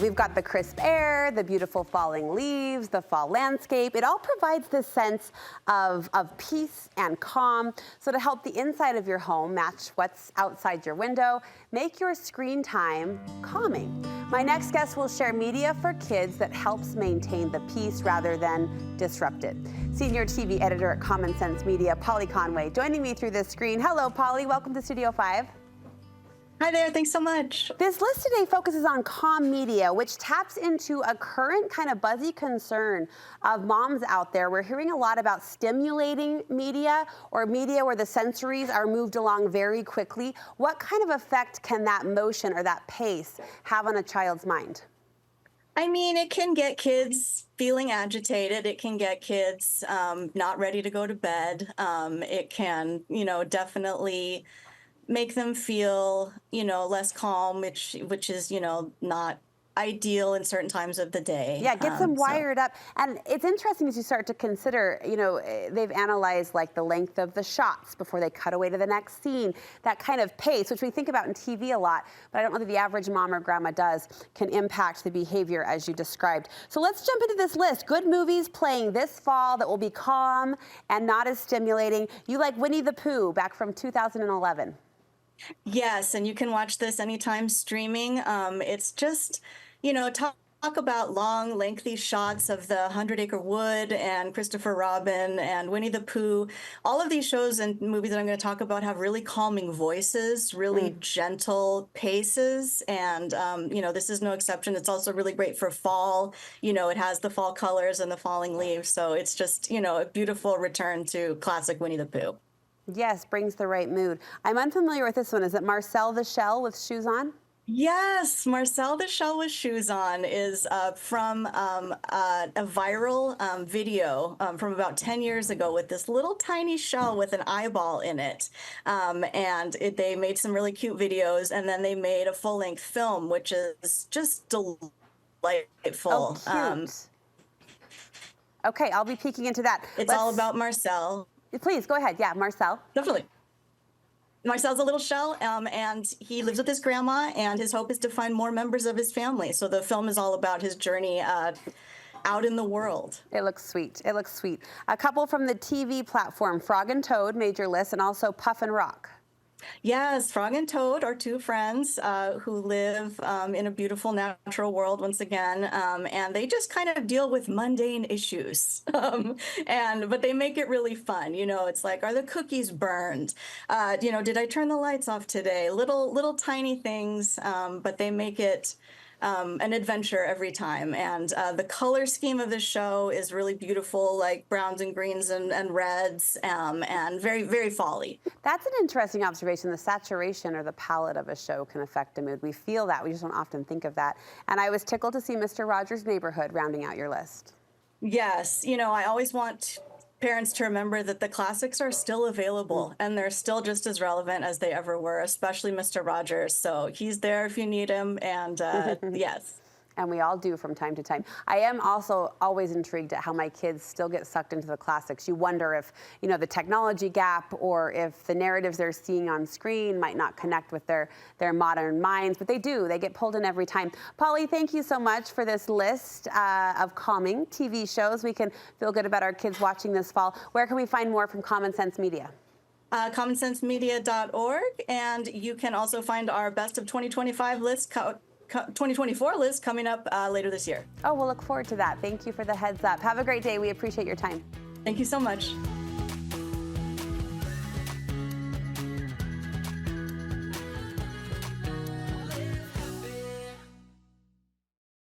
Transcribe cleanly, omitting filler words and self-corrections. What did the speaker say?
We've got the crisp air, the beautiful falling leaves, the fall landscape. It all provides this sense of peace and calm. So to help the inside of your home match what's outside your window, make your screen time calming. My next guest will share media for kids that helps maintain the peace rather than disrupt it. Senior TV editor at Common Sense Media, Conway, joining me through this screen. Hello, Polly. Welcome to Studio 5. Hi there, thanks so much. This list today focuses on calm media, which taps into a current kind of buzzy concern of moms out there. We're hearing a lot about stimulating media or media where the sensories are moved along very quickly. What kind of effect can that motion or that pace have on a child's mind? I mean, it can get kids feeling agitated. It can get kids not ready to go to bed. It can, definitely make them feel, less calm, which is, not ideal in certain times of the day. Yeah, it gets them wired up. And it's interesting as you start to consider, they've analyzed like the length of the shots before they cut away to the next scene, that kind of pace, which we think about in TV a lot, but I don't know that the average mom or grandma does, can impact the behavior as you described. So let's jump into this list. Good movies playing this fall that will be calm and not as stimulating. You like Winnie the Pooh back from 2011. Yes, and you can watch this anytime streaming. It's just, talk about long, lengthy shots of the 100-Acre Wood and Christopher Robin and Winnie the Pooh. All of these shows and movies that I'm going to talk about have really calming voices, really gentle paces, and, this is no exception. It's also really great for fall. It has the fall colors and the falling leaves, so it's just, a beautiful return to classic Winnie the Pooh. Yes, brings the right mood. I'm unfamiliar with this one. Is it Marcel the Shell with Shoes On? Yes, Marcel the Shell with Shoes On is from a viral video from about 10 years ago with this little tiny shell with an eyeball in it. They made some really cute videos, and then they made a full-length film, which is just delightful. Oh, cute. Okay, I'll be peeking into that. It's all about Marcel. Please, go ahead. Yeah, Marcel. Definitely. Marcel's a little shell, and he lives with his grandma, and his hope is to find more members of his family. So the film is all about his journey out in the world. It looks sweet. It looks sweet. A couple from the TV platform, Frog and Toad made your list, and also Puff and Rock. Yes, Frog and Toad are two friends who live in a beautiful natural world once again, and they just kind of deal with mundane issues. But they make it really fun. It's like, are the cookies burned? Did I turn the lights off today? Little tiny things, but they make it an adventure every time. And the color scheme of the show is really beautiful, like browns and greens and reds, and very, very fall-y. That's an interesting observation. The saturation or the palette of a show can affect a mood. We feel that. We just don't often think of that. And I was tickled to see Mr. Rogers' Neighborhood rounding out your list. Yes. I always want parents to remember that the classics are still available, and they're still just as relevant as they ever were, especially Mr. Rogers. So he's there if you need him, and yes. And we all do from time to time. I am also always intrigued at how my kids still get sucked into the classics. You wonder if, the technology gap or if the narratives they're seeing on screen might not connect with their modern minds, but they do. They get pulled in every time. Polly, thank you so much for this list of calming TV shows we can feel good about our kids watching this fall. Where can we find more from Common Sense Media? commonsensemedia.org, and you can also find our Best of 2025 list 2024 list coming up later this year. Oh, we'll look forward to that. Thank you for the heads up. Have a great day. We appreciate your time. Thank you so much.